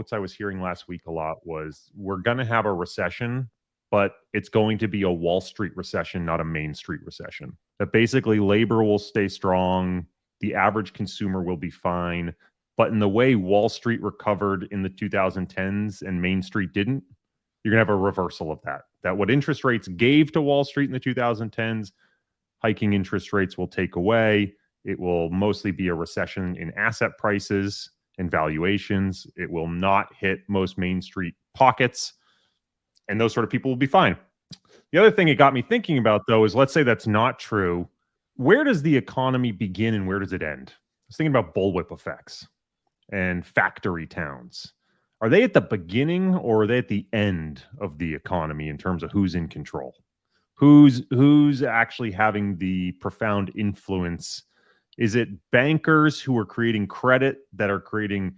quotes I was hearing last week a lot was, we're going to have a recession, but it's going to be a Wall Street recession, not a Main Street recession. That basically labor will stay strong, the average consumer will be fine, but in the way Wall Street recovered in the 2010s and Main Street didn't, you're going to have a reversal of that. That what interest rates gave to Wall Street in the 2010s, hiking interest rates will take away. It will mostly be a recession in asset prices and valuations. It will not hit most Main Street pockets, and those sort of people will be fine. The other thing it got me thinking about, though, is let's say that's not true. Where does the economy begin and where does it end? I was thinking about bullwhip effects and factory towns. Are they at the beginning or are they at the end of the economy in terms of who's in control? Who's actually having the profound influence? Is it bankers who are creating credit, that are creating,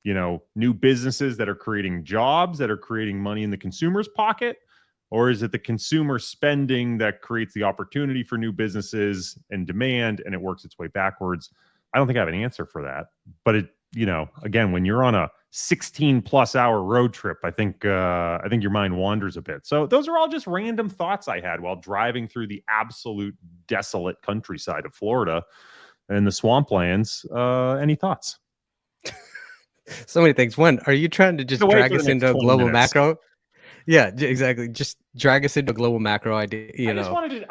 new businesses, that are creating jobs, that are creating money in the consumer's pocket? Or is it the consumer spending that creates the opportunity for new businesses and demand, and it works its way backwards? I don't think I have an answer for that. But again, when you're on a 16-plus-hour road trip, I think your mind wanders a bit. So those are all just random thoughts I had while driving through the absolute desolate countryside of Florida and the swamplands. Any thoughts? So many things. One, are you trying to just drag us into a global macro? Yeah, exactly. Just drag us into a global macro idea. I just wanted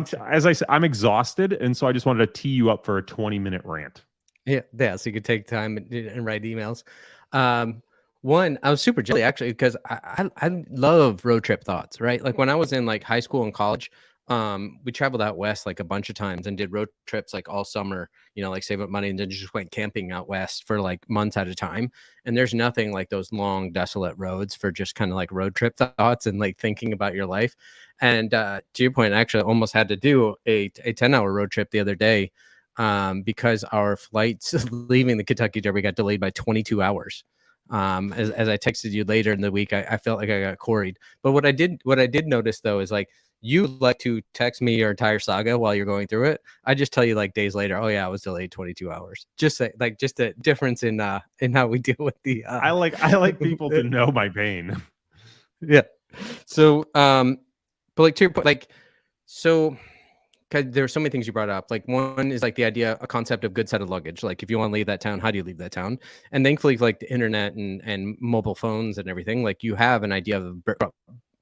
to, as I said, I'm exhausted, and so I just wanted to tee you up for a 20-minute rant. Yeah. So you could take time and write emails. One, I was super jelly actually because I love road trip thoughts, right? Like when I was in like high school and college, we traveled out west like a bunch of times and did road trips like all summer, like save up money and then just went camping out west for like months at a time. And there's nothing like those long, desolate roads for just kind of like road trip thoughts and like thinking about your life. And to your point, I actually almost had to do a 10-hour road trip the other day because our flights leaving the Kentucky Derby got delayed by 22 hours. As I texted you later in the week, I felt like I got quarried. But what I did notice though is like, you like to text me your entire saga while you're going through it. I just tell you like days later, oh yeah, I was delayed 22 hours. Just a difference in how we deal with the. I like people to know my pain. Yeah. So, but like to your point, like, so. Cause there are so many things you brought up. Like one is like the idea, a concept of good set of luggage. Like if you want to leave that town, how do you leave that town? And thankfully, like the internet and mobile phones and everything, like you have an idea of a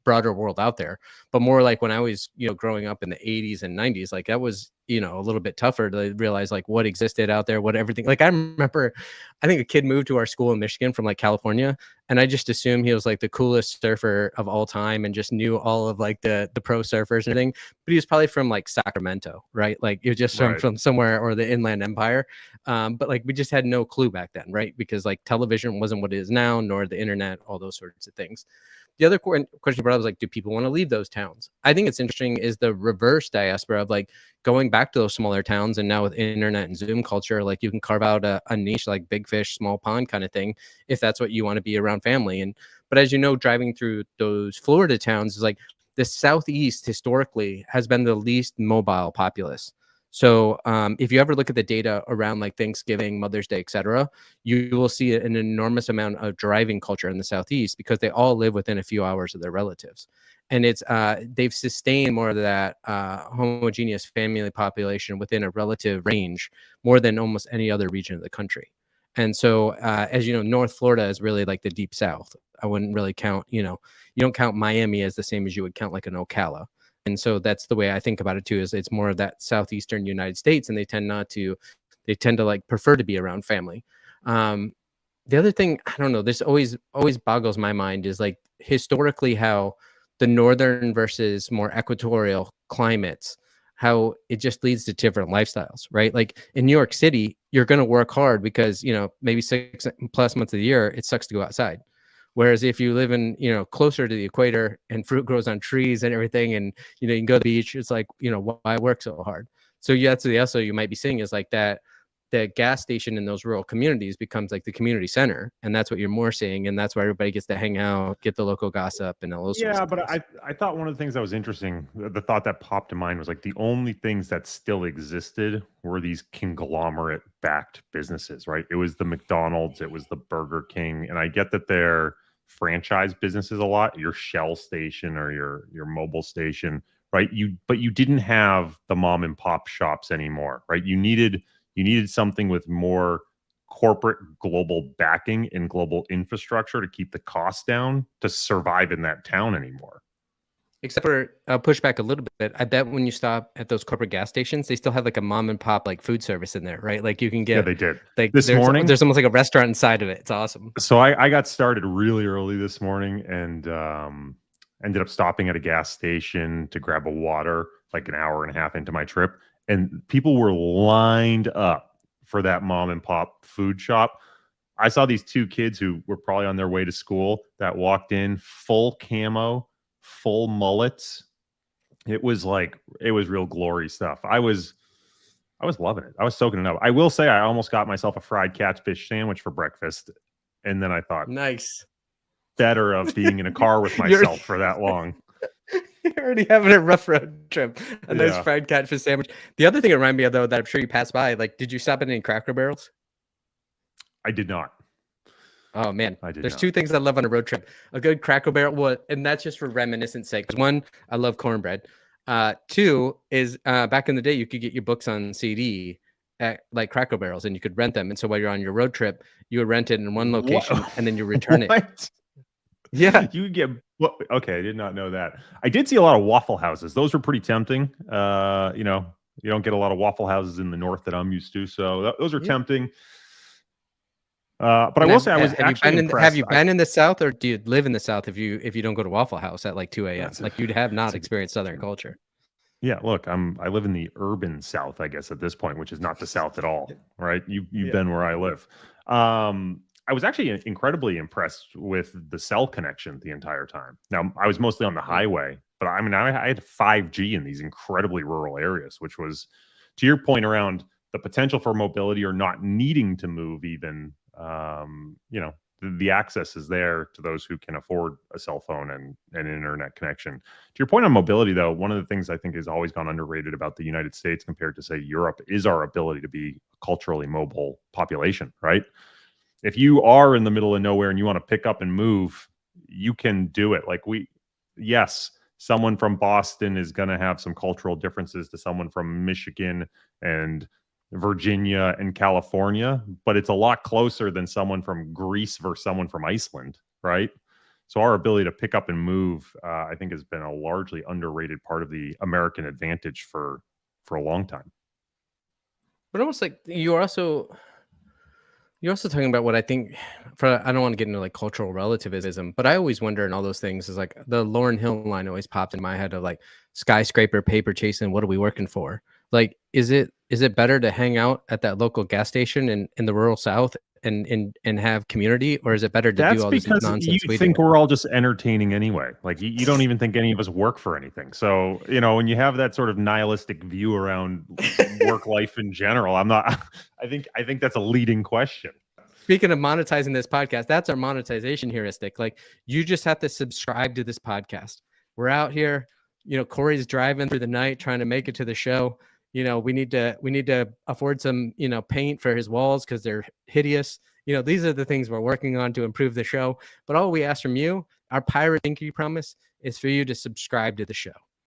broader world out there. But more like when I was, growing up in the 80s and 90s, like that was, a little bit tougher to realize like what existed out there, what everything. Like I remember, I think a kid moved to our school in Michigan from like California, and I just assumed he was like the coolest surfer of all time and just knew all of like the pro surfers and everything. But he was probably from like Sacramento, right? Like you're just from somewhere, or the Inland Empire. But like we just had no clue back then, right? Because like television wasn't what it is now, nor the internet, all those sorts of things. The other question you brought up was like, do people want to leave those towns? I think it's interesting is the reverse diaspora of like going back to those smaller towns. And now with internet and Zoom culture, like you can carve out a niche like big fish, small pond kind of thing, if that's what you want to be around family. But as you know, driving through those Florida towns is like the Southeast historically has been the least mobile populace. So if you ever look at the data around like Thanksgiving, Mother's Day, etc., you will see an enormous amount of driving culture in the Southeast because they all live within a few hours of their relatives. And it's they've sustained more of that homogeneous family population within a relative range more than almost any other region of the country. And so, as you know, North Florida is really like the deep South. I wouldn't really count, you don't count Miami as the same as you would count like an Ocala. And so that's the way I think about it too, is it's more of that Southeastern United States, and they tend to like prefer to be around family. The other thing, I don't know, this always boggles my mind is like historically how the northern versus more equatorial climates, how it just leads to different lifestyles, right? Like in New York City, you're going to work hard because, maybe 6+ months of the year, it sucks to go outside. Whereas if you live in, closer to the equator and fruit grows on trees and everything, and, you can go to the beach, it's like, why work so hard? So that's the also you might be seeing is like that the gas station in those rural communities becomes like the community center, and that's what you're more seeing, and that's where everybody gets to hang out, get the local gossip, and all those sorts Yeah, of but things. I thought one of the things that was interesting, the thought that popped to mind was like the only things that still existed were these conglomerate backed businesses, right? It was the McDonald's, it was the Burger King, and I get that they're franchise businesses a lot, your Shell station or your mobile station, right? But you didn't have the mom and pop shops anymore, right? You needed something with more corporate global backing and global infrastructure to keep the costs down to survive in that town anymore. Except for, I'll push back a little bit. I bet when you stop at those corporate gas stations, they still have like a mom and pop like food service in there, right? Like you can Yeah, get they did. like This morning, there's almost like a restaurant inside of it. It's awesome. so I got started really early this morning and ended up stopping at a gas station to grab a water like an hour and a half into my trip. And people were lined up for that mom and pop food shop. I saw these two kids who were probably on their way to school that walked in full camo, full mullets. It was real glory stuff. I was loving it. I was soaking it up. I will say I almost got myself a fried catfish sandwich for breakfast. And then I thought, Nice. better of being in a car with myself for that long. You're already having a rough road trip. A nice Yeah. fried catfish sandwich. The other thing it reminded me of, though, that I'm sure you passed by, like, did you stop at any Cracker Barrels? I did not. Oh man, I did there's not. two things I love on a road trip: a good Cracker Barrel, well, and that's just for reminiscence sake. 'Cause one, I love cornbread. Two is back in the day, you could get your books on CD at like Cracker Barrels, and you could rent them. And so while you're on your road trip, you would rent it in one location, and then you return it. What? Yeah, You get okay, I did not know that. I did see a lot of Waffle Houses. Those were pretty tempting. You know, you don't get a lot of Waffle Houses in the north that I'm used to, so those are Yeah. tempting. But I And will say I was have you actually been impressed. have you been in the South, or do you live in the South if you don't go to Waffle House at like 2 a.m.? That's- Like you'd have not that's a- experienced Southern culture. Yeah, look, I live in the urban South, I guess, at this point, which is not the South at all, right? You've Yeah. been where I live. I was actually incredibly impressed with the cell connection the entire time. Now, I was mostly on the highway, but I mean, I had 5G in these incredibly rural areas, which was, to your point around the potential for mobility or not needing to move even, you know, the access is there to those who can afford a cell phone and an internet connection. To your point on mobility, though, one of the things I think has always gone underrated about the United States compared to, say, Europe is our ability to be a culturally mobile population, right? If you are in the middle of nowhere and you want to pick up and move, you can do it. Like yes, someone from Boston is going to have some cultural differences to someone from Michigan and Virginia and California, but it's a lot closer than someone from Greece versus someone from Iceland, right? So our ability to pick up and move, I think, has been a largely underrated part of the American advantage for a long time. But almost like you're also talking about what I think, I don't want to get into like cultural relativism, but I always wonder in all those things is like the Lauryn Hill line always popped in my head of like skyscraper, paper chasing, what are we working for? Like, is it better to hang out at that local gas station in the rural South and have community, or is it better to That's do all this because nonsense you we think do? we're all just entertaining anyway. Like you don't even think any of us work for anything. So, you know, when you have that sort of nihilistic view around work life in general, I think that's a leading question. Speaking of monetizing this podcast, that's our monetization heuristic. Like you just have to subscribe to this podcast. We're out here, you know, Corey's driving through the night trying to make it to the show. You know, we need to afford some, you know, paint for his walls because they're hideous. You know, these are the things we're working on to improve the show. But all we ask from you, our pirate pinky promise, is for you to subscribe to the show.